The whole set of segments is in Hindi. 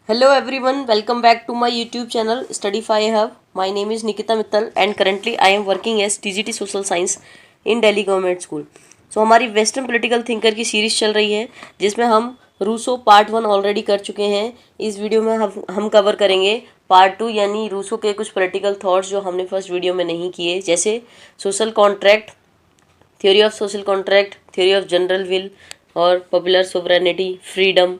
Hello everyone, welcome back to my YouTube channel Studify Hub. My name is Nikita Mittal and currently I am working as TGT Social Science in Delhi Government School. So हमारी वेस्टर्न पॉलिटिकल थिंकर की सीरीज चल रही है जिसमें हम रूसो पार्ट 1 ऑलरेडी कर चुके हैं। इस वीडियो में हम कवर करेंगे पार्ट 2 यानी रूसो के कुछ पॉलिटिकल थॉट्स जो हमने फर्स्ट वीडियो में नहीं किए, जैसे social contract, theory of social contract, theory of general will और पॉपुलर सोवरेनिटी, फ्रीडम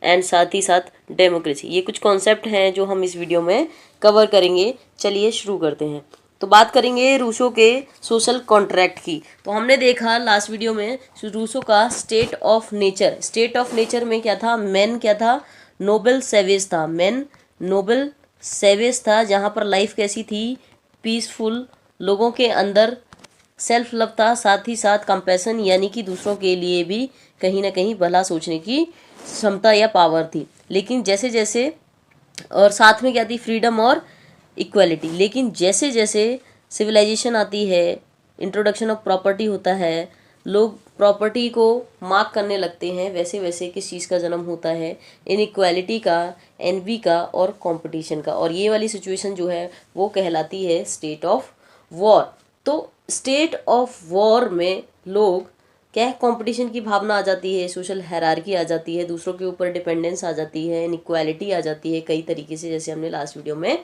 एंड साथ ही साथ डेमोक्रेसी। ये कुछ कॉन्सेप्ट हैं जो हम इस वीडियो में कवर करेंगे। चलिए शुरू करते हैं। तो बात करेंगे रूसो के सोशल कॉन्ट्रैक्ट की। तो हमने देखा लास्ट वीडियो में रूसो का state of nature. State of nature में क्या था? मैन क्या था? नोबल सेवेज था। मैन नोबल सेवेज था, जहाँ पर लाइफ कैसी थी? पीसफुल, लोगों के अंदर सेल्फ लव था, साथ ही साथ कंपैशन यानी कि दूसरों के लिए भी कहीं ना कहीं भला सोचने की क्षमता या पावर थी। लेकिन जैसे जैसे और साथ में क्या थी? फ्रीडम और इक्वालिटी। लेकिन जैसे जैसे सिविलाइजेशन आती है, इंट्रोडक्शन ऑफ प्रॉपर्टी होता है, लोग प्रॉपर्टी को मार्क करने लगते हैं, वैसे वैसे किस चीज़ का जन्म होता है? इनइक्वालिटी का, एनवी का और कंपटीशन का। और ये वाली सिचुएशन जो है वो कहलाती है स्टेट ऑफ वॉर। तो स्टेट ऑफ वॉर में लोग क्या है? कंपटीशन की भावना आ जाती है, सोशल हायरार्की आ जाती है, दूसरों के ऊपर डिपेंडेंस आ जाती है, इनइक्वालिटी आ जाती है कई तरीके से, जैसे हमने लास्ट वीडियो में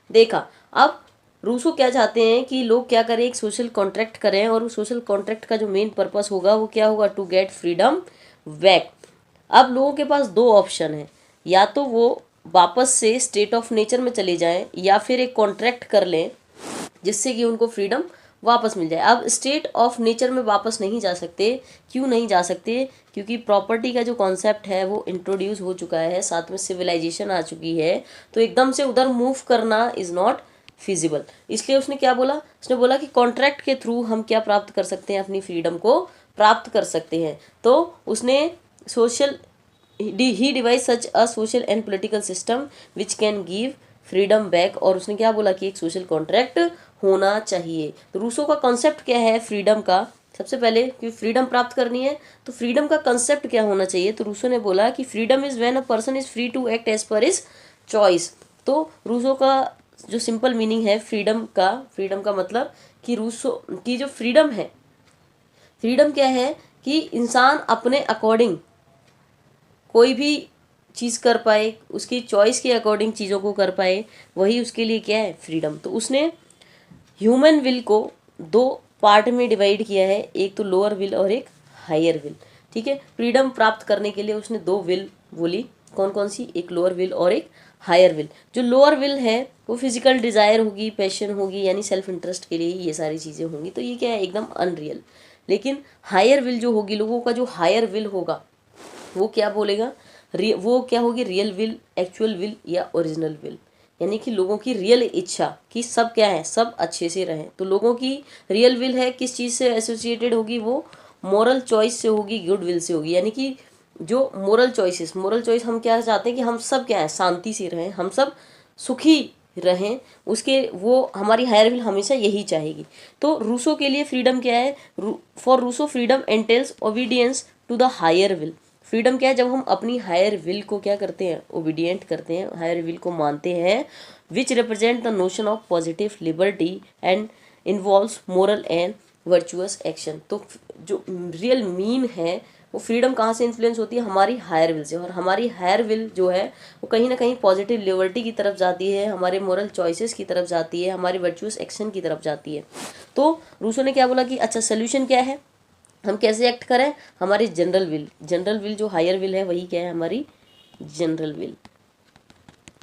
देखा। अब रूसो क्या चाहते हैं कि लोग क्या करें? एक सोशल कॉन्ट्रैक्ट करें, और उस सोशल कॉन्ट्रैक्ट का जो मेन पर्पस होगा वो क्या होगा? To get freedom back. अब लोगों के पास दो ऑप्शन है, या तो वो वापस से स्टेट ऑफ नेचर में चले जाएं या फिर एक कॉन्ट्रैक्ट कर लें जिससे कि उनको फ्रीडम वापस मिल जाए। अब स्टेट ऑफ नेचर में वापस नहीं जा सकते। क्यों नहीं जा सकते? क्योंकि प्रॉपर्टी का जो कॉन्सेप्ट है वो इंट्रोड्यूस हो चुका है, साथ में सिविलाइजेशन आ चुकी है, तो एकदम से उधर मूव करना इज़ नॉट फिजिबल। इसलिए उसने क्या बोला? उसने बोला कि कॉन्ट्रैक्ट के थ्रू हम क्या प्राप्त कर सकते हैं? अपनी फ्रीडम को प्राप्त कर सकते हैं। तो उसने social he device such a social and political system which can give freedom back. और उसने क्या बोला कि एक सोशल कॉन्ट्रैक्ट होना चाहिए। तो रूसो का कॉन्सेप्ट क्या है फ्रीडम का? सबसे पहले कि फ्रीडम प्राप्त करनी है तो फ्रीडम का कंसेप्ट क्या होना चाहिए? तो रूसो ने बोला कि freedom is when a person is free to act as per his choice. तो रूसो का जो सिंपल मीनिंग है फ्रीडम का मतलब कि रूसो की जो फ्रीडम है, फ्रीडम क्या है? कि इंसान अपने अकॉर्डिंग कोई भी चीज़ कर पाए, उसकी चॉइस के अकॉर्डिंग चीज़ों को कर पाए, वही उसके लिए क्या है? फ्रीडम। तो उसने ह्यूमन विल को दो पार्ट में डिवाइड किया है, एक तो लोअर विल और एक हायर विल। ठीक है, फ्रीडम प्राप्त करने के लिए उसने दो विल बोली। कौन कौन सी? एक लोअर विल और एक हायर विल। जो लोअर विल है वो फिजिकल डिज़ायर होगी, पैशन होगी, यानी सेल्फ इंटरेस्ट के लिए ये सारी चीज़ें होंगी, तो ये क्या है? एकदम अनरियल। लेकिन हायर विल जो होगी, लोगों का जो हायर विल होगा वो क्या बोलेगा? वो क्या होगी? रियल विल, एक्चुअल विल या ओरिजिनल विल। यानी कि लोगों की रियल इच्छा कि सब क्या है? सब अच्छे से रहें। तो लोगों की रियल विल है किस चीज़ से एसोसिएटेड होगी? वो मोरल चॉइस से होगी, गुड विल से होगी। यानी कि जो मोरल चॉइस हम क्या चाहते हैं कि हम सब क्या है? शांति से रहें, हम सब सुखी रहें, उसके वो हमारी हायर विल हमेशा यही चाहेगी। तो रूसो के लिए फ्रीडम क्या है? For Rousseau freedom entails obedience to the higher will. Freedom क्या है? जब हम अपनी हायर विल को क्या करते हैं? ओबीडियंट करते हैं, हायर विल को मानते हैं, which represent the notion of positive liberty and involves moral and virtuous action. तो जो रियल मीन है वो फ्रीडम कहाँ से इन्फ्लुएंस होती है? हमारी हायर विल से। और हमारी हायर विल जो है वो कहीं ना कहीं पॉजिटिव लिबर्टी की तरफ जाती है, हमारे मोरल चॉइसेस की तरफ जाती है, हमारी वर्चुअस एक्शन की तरफ जाती है। तो रूसो ने क्या बोला कि अच्छा सोल्यूशन क्या है? हम कैसे एक्ट करें? हमारी जनरल विल जो हायर विल है वही क्या है? हमारी जनरल विल।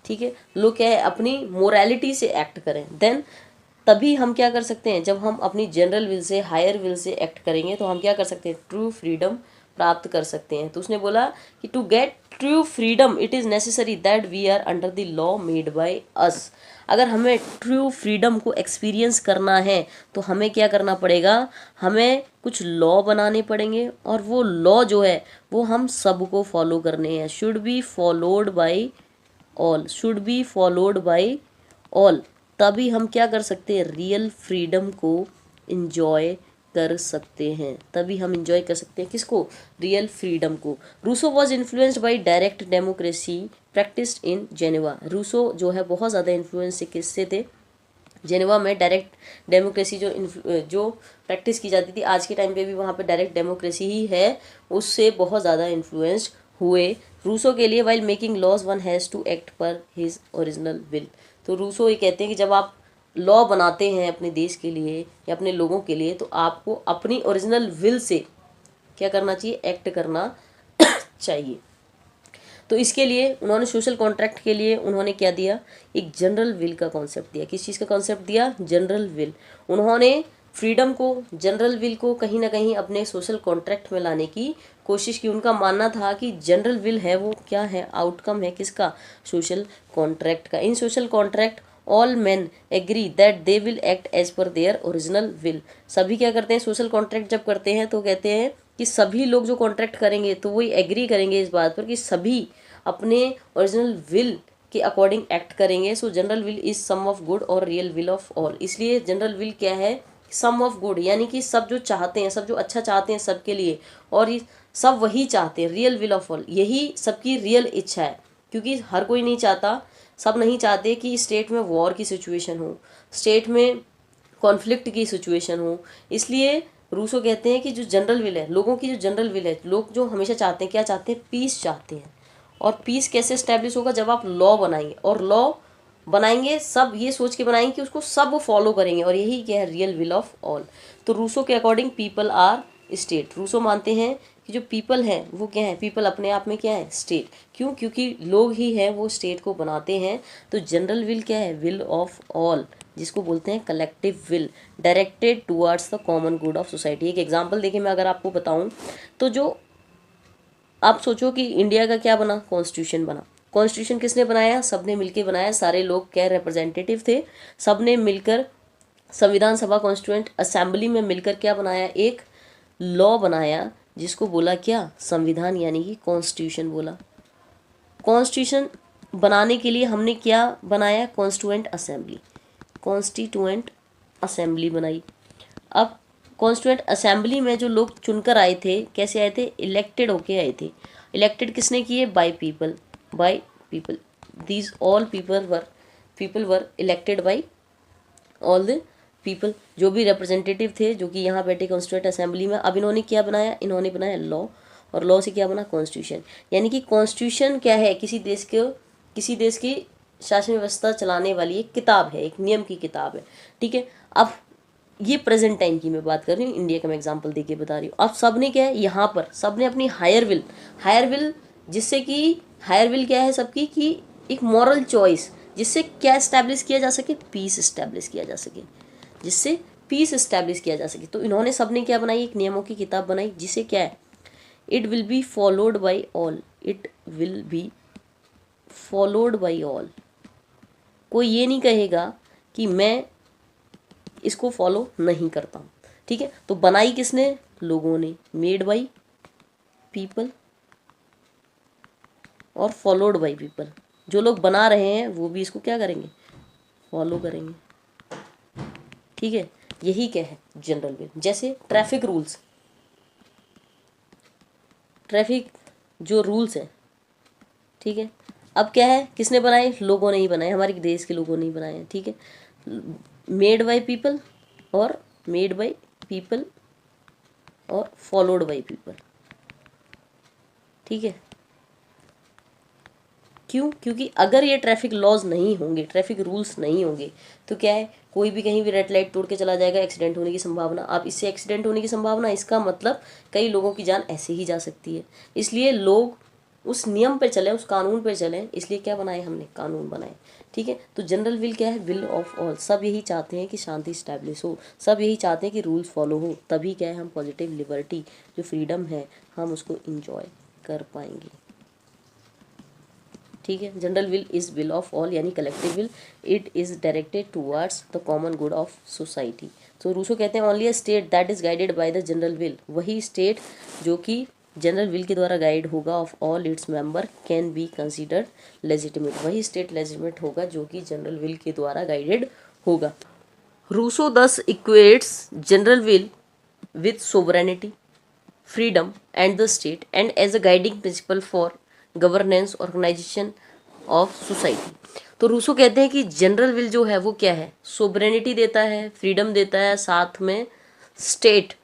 ठीक है, लोग क्या है? अपनी मोरालिटी से एक्ट करें, देन तभी हम क्या कर सकते हैं? जब हम अपनी जनरल विल से, हायर विल से एक्ट करेंगे तो हम क्या कर सकते हैं? ट्रू फ्रीडम प्राप्त कर सकते हैं। तो उसने बोला कि to get true freedom it is necessary that we are under the law made by us. अगर हमें ट्रू फ्रीडम को एक्सपीरियंस करना है तो हमें क्या करना पड़ेगा? हमें कुछ लॉ बनाने पड़ेंगे, और वो लॉ जो है वो हम सबको फॉलो करने हैं। Should be followed by all, should be followed by all. तभी हम क्या कर सकते हैं? रियल फ्रीडम को इंजॉय कर सकते हैं। तभी हम इंजॉय कर सकते हैं किसको? रियल फ्रीडम को। Rousseau was influenced by direct democracy practised in Geneva. Rousseau जो है बहुत ज़्यादा इन्फ्लुएंस से किससे थे, जेनेवा में डायरेक्ट डेमोक्रेसी जो प्रैक्टिस की जाती थी, आज के टाइम पे भी वहाँ पे डायरेक्ट डेमोक्रेसी ही है, उससे बहुत ज़्यादा इन्फ्लुएंस्ड हुए। रूसो के लिए while making laws one has to act per his original will. तो रूसो ये कहते हैं कि जब आप लॉ बनाते हैं अपने देश के लिए या अपने लोगों के लिए, तो आपको अपनी ओरिजिनल विल से क्या करना चाहिए, एक्ट करना चाहिए। तो इसके लिए उन्होंने सोशल कॉन्ट्रैक्ट के लिए उन्होंने क्या दिया, एक जनरल विल का कॉन्सेप्ट दिया। किस चीज़ का कॉन्सेप्ट दिया, जनरल विल। उन्होंने फ्रीडम को, जनरल विल को कहीं ना कहीं अपने सोशल कॉन्ट्रैक्ट में लाने की कोशिश की। उनका मानना था कि जनरल विल है वो क्या है, आउटकम है किसका, सोशल कॉन्ट्रैक्ट का। In social contract all man agree that they will act as per their original will. सभी क्या करते हैं, सोशल कॉन्ट्रैक्ट जब करते हैं तो कहते हैं कि सभी लोग जो कॉन्ट्रैक्ट करेंगे तो वही एग्री करेंगे इस बात पर कि सभी अपने ओरिजिनल विल के अकॉर्डिंग एक्ट करेंगे। So general will is sum of good और रियल विल ऑफ ऑल। इसलिए जनरल विल क्या है, सम ऑफ गुड, यानी कि सब जो चाहते हैं, सब जो अच्छा चाहते हैं सबके लिए, और ये सब वही चाहते हैं। रियल विल ऑफ ऑल, यही सबकी रियल इच्छा है, क्योंकि हर कोई नहीं चाहता, सब नहीं चाहते कि स्टेट में वॉर की सिचुएशन हो, स्टेट में कॉन्फ्लिक्ट की सिचुएशन हो। इसलिए रूसो कहते हैं कि जो जनरल विल है, लोगों की जो जनरल विल है, लोग जो हमेशा चाहते हैं, क्या चाहते हैं, पीस चाहते हैं। और पीस कैसे स्टैब्लिश होगा, जब आप लॉ बनाएंगे, और लॉ बनाएंगे सब ये सोच के बनाएंगे कि उसको सब फॉलो करेंगे, और यही क्या है, रियल विल ऑफ ऑल। तो रूसो के according people are state. Rousseau मानते हैं कि जो पीपल है वो क्या है, पीपल अपने आप में क्या है, स्टेट। क्यों, क्योंकि लोग ही हैं वो स्टेट को बनाते हैं। तो जनरल विल क्या है, विल ऑफ ऑल, जिसको बोलते हैं collective will, directed towards the common good of society. एक एग्जांपल देखिए, मैं अगर आपको बताऊं तो जो आप सोचो कि इंडिया का क्या बना, कॉन्स्टिट्यूशन बना। कॉन्स्टिट्यूशन किसने बनाया, सबने मिलकर बनाया। सारे लोग क्या रिप्रेजेंटेटिव थे, सबने मिलकर संविधान सभा कॉन्स्टिट्यूएंट असेंबली में मिलकर क्या बनाया, एक लॉ बनाया, जिसको बोला क्या, संविधान, यानी कि कॉन्स्टिट्यूशन बोला। कॉन्स्टिट्यूशन बनाने के लिए हमने क्या बनाया, कॉन्स्टिट्यूएंट असेंबली, कॉन्स्टिट्यूएंट असेंबली बनाई। अब कॉन्स्टिट्यूएंट असेंबली में जो लोग चुनकर आए थे, कैसे आए थे, इलेक्टेड होके आए थे। इलेक्टेड किसने किए, by people, by people. These all people were elected by all the people. जो भी रिप्रेजेंटेटिव थे जो कि यहाँ बैठे कॉन्स्टिट्यूएंट असेंबली में, अब इन्होंने क्या बनाया, इन्होंने बनाया लॉ, और लॉ से क्या बना, कॉन्स्टिट्यूशन। यानी कि कॉन्स्टिट्यूशन क्या है, किसी देश की शासन व्यवस्था चलाने वाली एक किताब है, एक नियम की किताब है। ठीक है, अब ये प्रेजेंट टाइम की मैं बात कर रही हूँ, इंडिया का मैं एग्जांपल देके बता रही हूँ। अब सबने क्या है, यहाँ पर सबने अपनी हायर विल, जिससे कि हायर विल क्या है सबकी, कि एक मॉरल चॉइस, जिससे क्या इस्टेब्लिश किया जा सके, पीस इस्टेब्लिश किया जा सके, जिससे पीस इस्टेब्लिश किया जा सके। तो इन्होंने सबने क्या बनाई, एक नियमों की किताब बनाई, जिसे क्या है, it will be followed by all, it will be followed by all. कोई ये नहीं कहेगा कि मैं इसको फॉलो नहीं करता हूँ। ठीक है, तो बनाई किसने, लोगों ने, मेड बाई पीपल और फॉलोड बाई पीपल। जो लोग बना रहे हैं वो भी इसको क्या करेंगे, फॉलो करेंगे। ठीक है, यही क्या है, जनरल विल। जैसे ट्रैफिक रूल्स, ट्रैफिक जो रूल्स हैं, ठीक है, अब क्या है, किसने बनाए, लोगों ने ही बनाए, हमारे देश के लोगों ने ही बनाए हैं। ठीक है, मेड बाय पीपल और मेड बाय पीपल और फॉलोड बाय पीपल। ठीक है, क्यों, क्योंकि अगर ये ट्रैफिक लॉज नहीं होंगे, ट्रैफिक रूल्स नहीं होंगे, तो क्या है, कोई भी कहीं भी रेड लाइट तोड़ के चला जाएगा, एक्सीडेंट होने की संभावना। अब इससे एक्सीडेंट होने की संभावना, इसका मतलब कई लोगों की जान ऐसे ही जा सकती है। इसलिए लोग उस नियम पे चले, उस कानून पे चले, इसलिए क्या बनाए हमने, कानून बनाए। ठीक है, तो जनरल विल क्या है, विल ऑफ ऑल। सब यही चाहते हैं कि शांति स्टैब्लिश हो, सब यही चाहते हैं कि रूल्स फॉलो हो, तभी क्या है, हम पॉजिटिव लिबर्टी, जो फ्रीडम है, हम उसको इंजॉय कर पाएंगे। ठीक है, general will is will of all, यानी collective will, it is directed towards the common good of society. तो रूसो कहते हैं only a state that is guided by the general will, वही स्टेट जो कि जनरल विल के द्वारा गाइड होगा, of all its member can be considered legitimate, वही स्टेट लेजिटिमेट होगा जो कि जनरल विल के द्वारा गाइडेड होगा। रूसो दस equates general will with sovereignty, freedom and the state, and as a guiding principle for governance, organization of society. तो रूसो कहते हैं कि जनरल विल जो है वो क्या है, सोवरेनिटी देता है, फ्रीडम देता है, साथ में स्टेट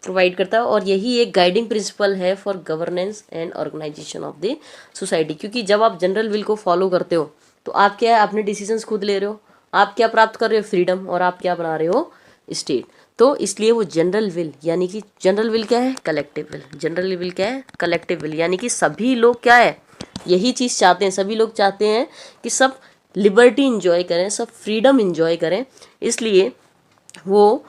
प्रोवाइड करता है, और यही एक गाइडिंग प्रिंसिपल है for governance and organisation of the society. क्योंकि जब आप जनरल विल को फॉलो करते हो तो आप क्या है, अपने डिसीजंस खुद ले रहे हो, आप क्या प्राप्त कर रहे हो, फ्रीडम, और आप क्या बना रहे हो, स्टेट। तो इसलिए वो जनरल विल, यानी कि जनरल विल क्या है, कलेक्टिव विल। जनरल विल क्या है, कलेक्टिव विल, यानी कि सभी लोग क्या है, यही चीज़ चाहते हैं। सभी लोग चाहते हैं कि सब लिबर्टी इंजॉय करें, सब फ्रीडम इंजॉय करें, इसलिए वो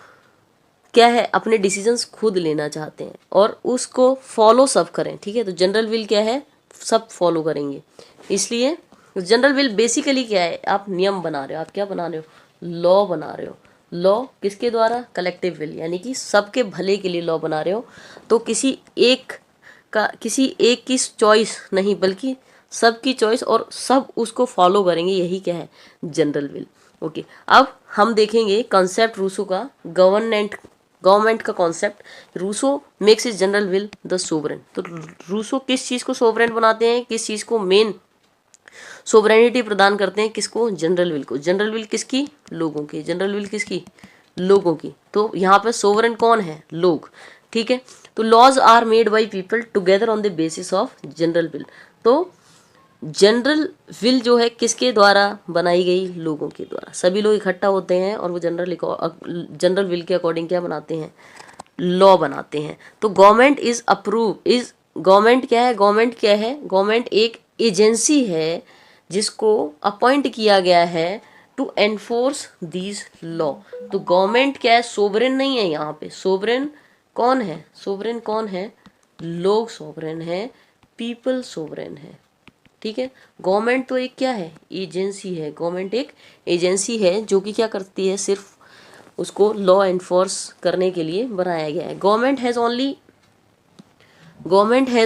क्या है, अपने डिसीजंस खुद लेना चाहते हैं और उसको फॉलो सब करें। ठीक है, तो जनरल विल क्या है, सब फॉलो करेंगे। इसलिए जनरल विल बेसिकली क्या है, आप नियम बना रहे हो, आप क्या बना रहे हो, लॉ बना रहे हो। लॉ किसके द्वारा, कलेक्टिव विल, यानी कि सबके भले के लिए लॉ बना रहे हो। तो किसी एक की चॉइस नहीं, बल्कि सबकी चॉइस, और सब उसको फॉलो करेंगे, यही क्या है, जनरल विल। ओके, अब हम देखेंगे कॉन्सेप्ट रूसो का, गवर्नमेंट का concept. Rousseau makes is general will the sovereign. तो रूसो किस चीज़ को सोवरेन बनाते हैं, किस चीज़ को मेन सोवरेनिटी प्रदान करते हैं, किसको, जनरल विल को। जनरल विल किसकी, लोगों की। जनरल विल किसकी, लोगों की। तो यहाँ पे सोवरेन कौन है, लोग। ठीक है, तो laws are made by people together on the basis of general will. तो जनरल विल जो है किसके द्वारा बनाई गई, लोगों के द्वारा। सभी लोग इकट्ठा होते हैं और वो जनरल विल के अकॉर्डिंग क्या बनाते हैं, लॉ बनाते हैं। तो गवर्नमेंट क्या है, गवर्नमेंट एक एजेंसी है जिसको अपॉइंट किया गया है टू एनफोर्स दीज लॉ। तो गवर्नमेंट क्या है, सोवरेन नहीं है। यहाँ पे सोवरेन कौन है, लोग सोवरेन है, पीपल सोवरेन है। ठीक है, गवर्नमेंट तो एक क्या है, एजेंसी है। गवर्नमेंट एक एजेंसी है जो कि क्या करती है, सिर्फ उसको लॉ एनफोर्स करने के लिए बनाया गया है। Government has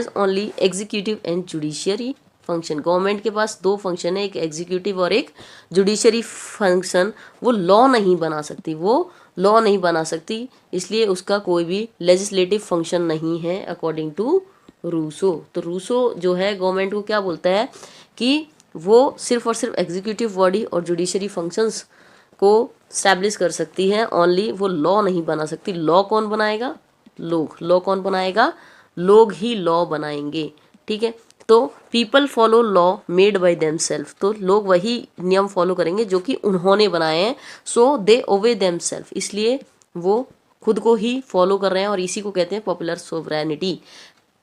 only executive and judiciary function. Government के पास दो फंक्शन है, एक एग्जीक्यूटिव और एक जुडिशियरी फंक्शन। वो लॉ नहीं बना सकती, इसलिए उसका कोई भी लेजिस्लेटिव फंक्शन नहीं है अकॉर्डिंग टू रूसो। तो रूसो जो है गवर्नमेंट को क्या बोलता है कि वो सिर्फ और सिर्फ एग्जीक्यूटिव बॉडी और जुडिशरी फंक्शंस को स्टैब्लिश कर सकती है ओनली, वो लॉ नहीं बना सकती। लॉ कौन बनाएगा, लॉ कौन बनाएगा, लोग ही लॉ बनाएंगे। ठीक है, तो people follow law made by themselves. तो लोग वही नियम फॉलो करेंगे जो कि उन्होंने बनाए हैं। सो दे ओबे देमसेल्फ, इसलिए वो खुद को ही फॉलो कर रहे हैं, और इसी को कहते हैं popular sovereignty.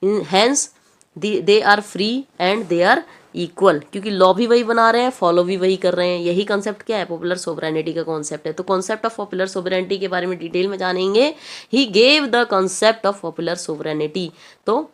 Hence they are free and they are equal, क्योंकि लॉ भी वही बना रहे हैं, फॉलो भी वही कर रहे हैं। यही कॉन्सेप्ट क्या है, पॉपुलर सोवरेनिटी का कॉन्सेप्ट है। तो कॉन्सेप्ट ऑफ पॉपुलर सोवरेनिटी के बारे में डिटेल में जानेंगे। He gave the concept of popular sovereignty. तो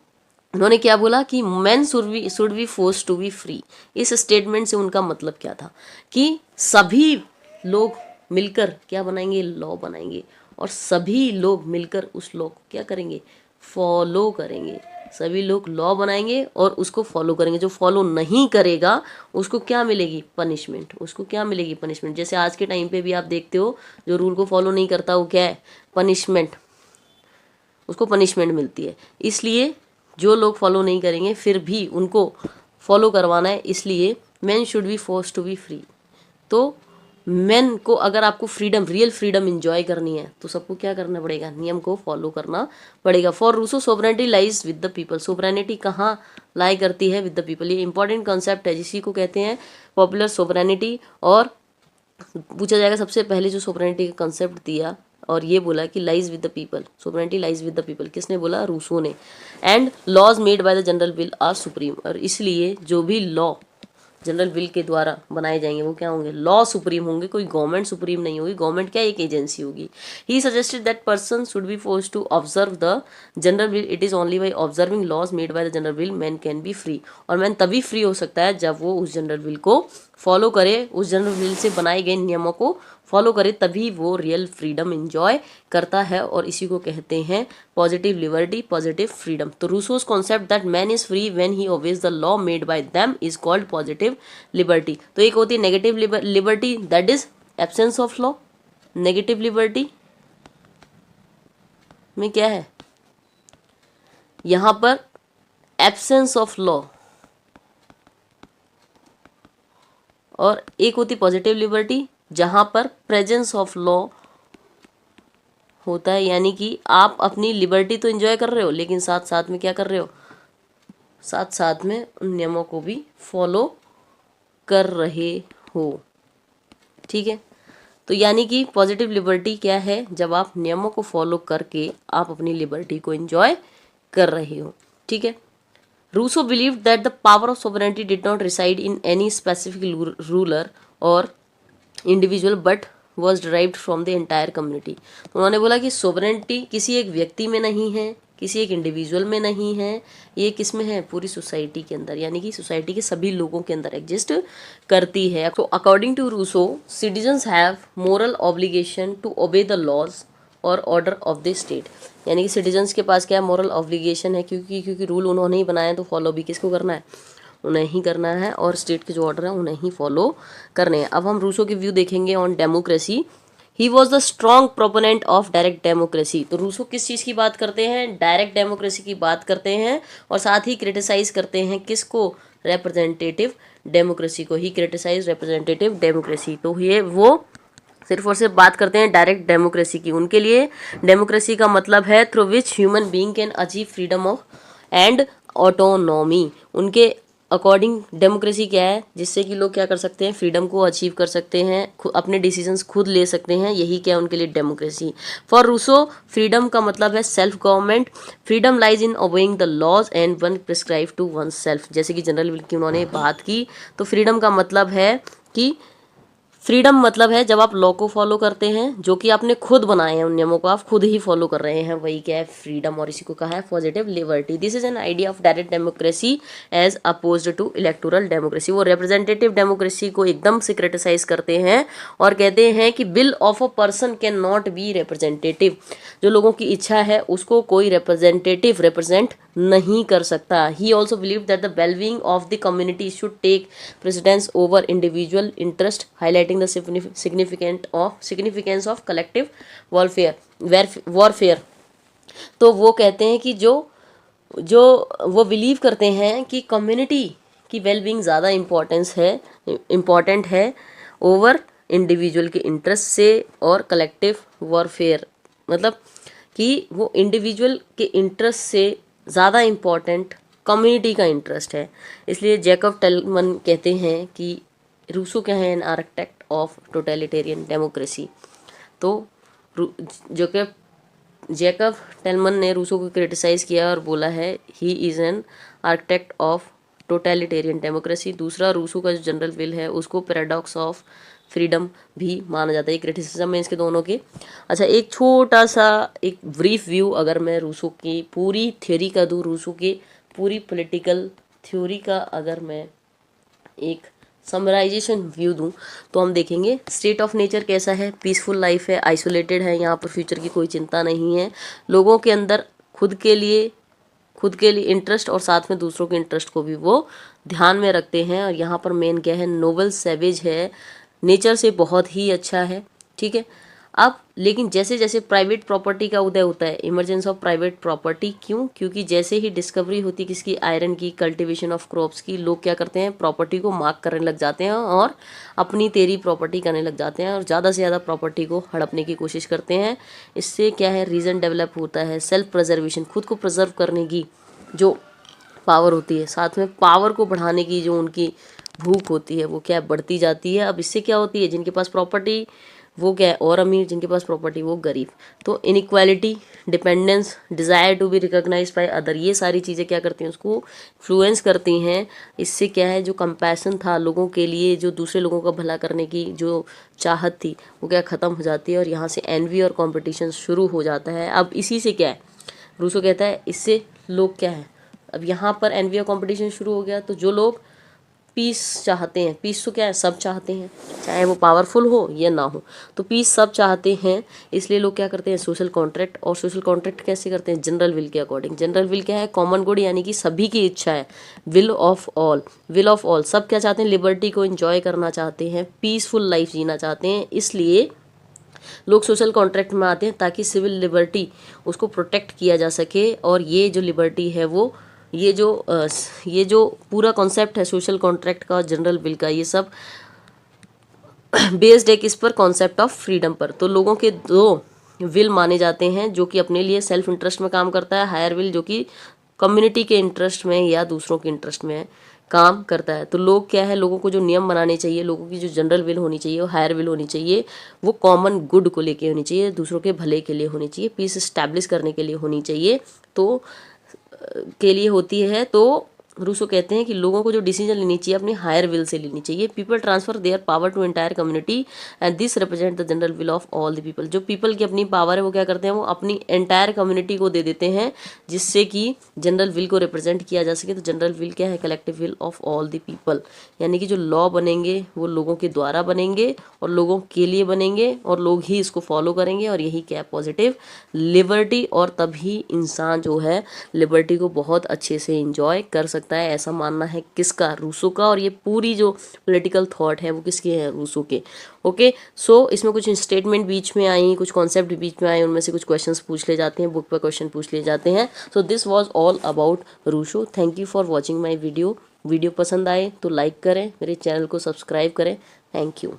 उन्होंने क्या बोला कि man should be force to be free. इस स्टेटमेंट से उनका मतलब क्या था कि सभी लोग मिलकर क्या बनाएंगे, लॉ बनाएंगे, और सभी लोग मिलकर उस लॉ को क्या करेंगे, फॉलो करेंगे। सभी लोग लॉ बनाएंगे और उसको फॉलो करेंगे। जो फॉलो नहीं करेगा उसको क्या मिलेगी, पनिशमेंट। जैसे आज के टाइम पे भी आप देखते हो, जो रूल को फॉलो नहीं करता वो क्या है, पनिशमेंट, उसको पनिशमेंट मिलती है। इसलिए जो लोग फॉलो नहीं करेंगे फिर भी उनको फॉलो करवाना है, इसलिए man should be force to be free. तो मैन को अगर आपको रियल फ्रीडम इंजॉय करनी है तो सबको क्या करना पड़ेगा, नियम को फॉलो करना पड़ेगा। For Rousseau sovereignty lies with the people. Sovereignty कहाँ लाई करती है, विद द पीपल। ये इंपॉर्टेंट कॉन्सेप्ट है, जिसी को कहते हैं पॉपुलर सोवरेनिटी। और पूछा जाएगा सबसे पहले जो सोवरेनिटी का कंसेप्ट दिया और ये बोला कि lies with the people, sovereignty lies with the people, किसने बोला, रूसो ने। And laws made by the general will are supreme. और इसलिए जो भी लॉ जनरल विल के द्वारा बनाए जाएंगे वो क्या होंगे, लॉ सुप्रीम होंगे, कोई गवर्नमेंट सुप्रीम नहीं होगी। गवर्नमेंट क्या, एक एजेंसी होगी। He suggested that person should be force to observe the general will. It is only by observing laws made by the general will man can be free. और मैन तभी फ्री हो सकता है जब वो उस जनरल विल को फॉलो करे, उस जनरल विल से बनाए गए नियमों को फॉलो करे, तभी वो रियल फ्रीडम इंजॉय करता है। और इसी को कहते हैं पॉजिटिव लिबर्टी, पॉजिटिव फ्रीडम। तो Rousseau's concept that man is free when he obeys the law made by them is called positive liberty. तो एक होती है negative liberty, that is absence of law. Negative liberty में क्या है, यहाँ पर एब्सेंस ऑफ लॉ, और एक होती पॉजिटिव लिबर्टी जहाँ पर प्रेजेंस ऑफ लॉ होता है, यानी कि आप अपनी लिबर्टी तो एंजॉय कर रहे हो लेकिन साथ साथ में क्या कर रहे हो, साथ साथ में उन नियमों को भी फॉलो कर रहे हो। ठीक है, तो यानी कि पॉजिटिव लिबर्टी क्या है, जब आप नियमों को फॉलो करके आप अपनी लिबर्टी को एंजॉय कर रहे हो। ठीक है, Rousseau believed that the power of sovereignty did not reside in any specific ruler और individual but was derived from the entire community. उन्होंने बोला कि सोवरेनिटी किसी एक व्यक्ति में नहीं है, किसी एक इंडिविजुअल में नहीं है, ये किस में है, पूरी सोसाइटी के अंदर, यानी कि सोसाइटी के सभी लोगों के अंदर एग्जिस्ट करती है। तो according to Rousseau citizens have moral obligation to obey the laws और ऑर्डर ऑफ द स्टेट, यानी कि सिटीजन्स के पास क्या है, मोरल ऑब्लिगेशन है, क्योंकि रूल उन्होंने ही बनाए तो फॉलो भी किसको करना है, उन्हें ही करना है, और स्टेट के जो ऑर्डर है उन्हें ही फॉलो करने हैं। अब हम रूसो के व्यू देखेंगे on democracy. He was the strong proponent of direct democracy. तो रूसो किस चीज़ की बात करते हैं, डायरेक्ट डेमोक्रेसी की बात करते हैं, और साथ ही क्रिटिसाइज करते हैं किसको, रिप्रेजेंटेटिव डेमोक्रेसी को ही क्रिटिसाइज रिप्रेजेंटेटिव डेमोक्रेसी। तो ये वो सिर्फ और सिर्फ बात करते हैं डायरेक्ट डेमोक्रेसी की। उनके लिए डेमोक्रेसी का मतलब है through which human being can achieve freedom of and autonomy. उनके अकॉर्डिंग डेमोक्रेसी क्या है, जिससे कि लोग क्या कर सकते हैं, फ्रीडम को अचीव कर सकते हैं, अपने डिसीजंस खुद ले सकते हैं, यही क्या है उनके लिए डेमोक्रेसी। फॉर रूसो फ्रीडम का मतलब है self government. Freedom lies in obeying the laws and one prescribe to one self. जैसे कि जनरल विल की उन्होंने बात की, तो फ्रीडम का मतलब है कि फ्रीडम मतलब है जब आप लॉ को फॉलो करते हैं, जो कि आपने खुद बनाए हैं, उन नियमों को आप खुद ही फॉलो कर रहे हैं, वही क्या है, फ्रीडम। और इसी को कहा है positive liberty. This is an idea of direct democracy as opposed to electoral democracy. वो रिप्रेजेंटेटिव डेमोक्रेसी को एकदम से क्रिटिसाइज करते हैं और कहते हैं कि will of a person can not be representative. जो लोगों की इच्छा है उसको कोई रिप्रेजेंटेटिव रिप्रेजेंट नहीं कर सकता। He also believe that the wellbeing of the community should take precedence over individual interest, highlighting the significance of collective warfare. तो वो कहते हैं कि जो जो वो बिलीव करते हैं कि कम्युनिटी की वेलबींग ज़्यादा इम्पॉर्टेंट है ओवर इंडिविजुअल के इंटरेस्ट से, और कलेक्टिव वॉरफेयर मतलब कि वो इंडिविजुअल के इंटरेस्ट से ज़्यादा इम्पॉर्टेंट कम्युनिटी का इंटरेस्ट है। इसलिए जैकब टेलमन कहते हैं कि रूसो क्या है, an architect of totalitarian democracy. तो जैकब टेलमन ने रूसो को क्रिटिसाइज़ किया और बोला है he is an architect of totalitarian democracy. दूसरा, रूसो का जो जनरल विल है उसको पैराडॉक्स ऑफ फ्रीडम भी माना जाता है। क्रिटिसिज्म है इसके दोनों के। अच्छा, एक छोटा सा एक ब्रीफ व्यू अगर मैं रूसो की पूरी थ्योरी का दूँ, रूसो की पूरी पॉलिटिकल थ्योरी का अगर मैं एक समराइजेशन व्यू दूं, तो हम देखेंगे स्टेट ऑफ नेचर कैसा है, पीसफुल लाइफ है, आइसोलेटेड है, यहाँ पर फ्यूचर की कोई चिंता नहीं है, लोगों के अंदर खुद के लिए इंटरेस्ट और साथ में दूसरों के इंटरेस्ट को भी वो ध्यान में रखते हैं। और यहाँ पर मेन क्या है, नोबल सैवेज है, नेचर से बहुत ही अच्छा है। ठीक है, अब लेकिन जैसे जैसे प्राइवेट प्रॉपर्टी का उदय होता है, इमरजेंस ऑफ प्राइवेट प्रॉपर्टी, क्यों, क्योंकि जैसे ही डिस्कवरी होती किसकी, आयरन की, कल्टीवेशन ऑफ क्रॉप्स की, लोग क्या करते हैं, प्रॉपर्टी को मार्क करने लग जाते हैं और अपनी तेरी प्रॉपर्टी करने लग जाते हैं और ज़्यादा से ज़्यादा प्रॉपर्टी को हड़पने की कोशिश करते हैं। इससे क्या है, रीजन डेवलप होता है, सेल्फ प्रिजर्वेशन, खुद को प्रिजर्व करने की जो पावर होती है, साथ में पावर को बढ़ाने की जो उनकी भूख होती है वो क्या बढ़ती जाती है। अब इससे क्या होती है, जिनके पास प्रॉपर्टी वो क्या है और अमीर, जिनके पास प्रॉपर्टी वो गरीब। तो inequality, dependence, desire to be recognised by other, ये सारी चीज़ें क्या करती हैं, उसको इन्फ्लुएंस करती हैं। इससे क्या है, जो कंपैशन था लोगों के लिए, जो दूसरे लोगों का भला करने की जो चाहत थी, वो क्या ख़त्म हो जाती है और यहाँ से एनवी और कॉम्पिटिशन शुरू हो जाता है। अब इसी से क्या है, रूसो कहता है इससे लोग क्या है, अब यहाँ पर एनवी और कॉम्पिटिशन शुरू हो गया। तो जो लोग पीस चाहते हैं, पीस तो क्या है, सब चाहते हैं, चाहे वो पावरफुल हो या ना हो, तो पीस सब चाहते हैं। इसलिए लोग क्या करते हैं, सोशल कॉन्ट्रैक्ट। और सोशल कॉन्ट्रैक्ट कैसे करते हैं, जनरल विल के अकॉर्डिंग। जनरल विल क्या है, कॉमन गुड, यानी कि सभी की इच्छा है, will of all. Will of all, सब क्या चाहते हैं, लिबर्टी को एंजॉय करना चाहते हैं, पीसफुल लाइफ जीना चाहते हैं। इसलिए लोग सोशल कॉन्ट्रैक्ट में आते हैं ताकि सिविल लिबर्टी उसको प्रोटेक्ट किया जा सके। और ये जो लिबर्टी है वो ये जो पूरा कॉन्सेप्ट है सोशल कॉन्ट्रैक्ट का, जनरल विल का, ये सब बेस्ड है किस पर, कॉन्सेप्ट ऑफ फ्रीडम पर। तो लोगों के दो विल माने जाते हैं, जो कि अपने लिए सेल्फ इंटरेस्ट में काम करता है, हायर विल जो कि कम्युनिटी के इंटरेस्ट में या दूसरों के इंटरेस्ट में काम करता है। तो लोग क्या है, लोगों को जो नियम बनाने चाहिए, लोगों की जो जनरल विल होनी चाहिए, वो हायर विल होनी चाहिए, वो कॉमन गुड को लेके होनी चाहिए, दूसरों के भले के लिए होनी चाहिए, पीस इस्टेब्लिश करने के लिए होनी चाहिए, तो के लिए होती है। तो रूसो कहते हैं कि लोगों को जो डिसीजन लेनी चाहिए अपनी हायर विल से लेनी चाहिए। People transfer their power to entire community and this represent the general will of all the people. जो पीपल की अपनी पावर है वो क्या करते हैं, वो अपनी एंटायर कम्युनिटी को दे देते हैं, जिससे कि जनरल विल को रिप्रेजेंट किया जा सके। तो जनरल विल क्या है, collective will of all the people, यानी कि जो लॉ बनेंगे वो लोगों के द्वारा बनेंगे और लोगों के लिए बनेंगे और लोग ही इसको फॉलो करेंगे, और यही क्या है, पॉजिटिव लिबर्टी। और तभी इंसान जो है लिबर्टी को बहुत अच्छे से इंजॉय कर सकता है, ऐसा मानना है किसका, रूसो का। और ये पूरी जो पॉलिटिकल थॉट है वो किसके हैं, रूसो के। ओके, सो इसमें कुछ स्टेटमेंट बीच में आई, कुछ कॉन्सेप्ट बीच में आए, उनमें से कुछ क्वेश्चंस पूछ ले जाते हैं, बुक पर क्वेश्चन पूछ ले जाते हैं। So this was all about Rousseau. Thank you for watching my video. Video पसंद आए तो लाइक करें, मेरे चैनल को सब्सक्राइब करें। Thank you.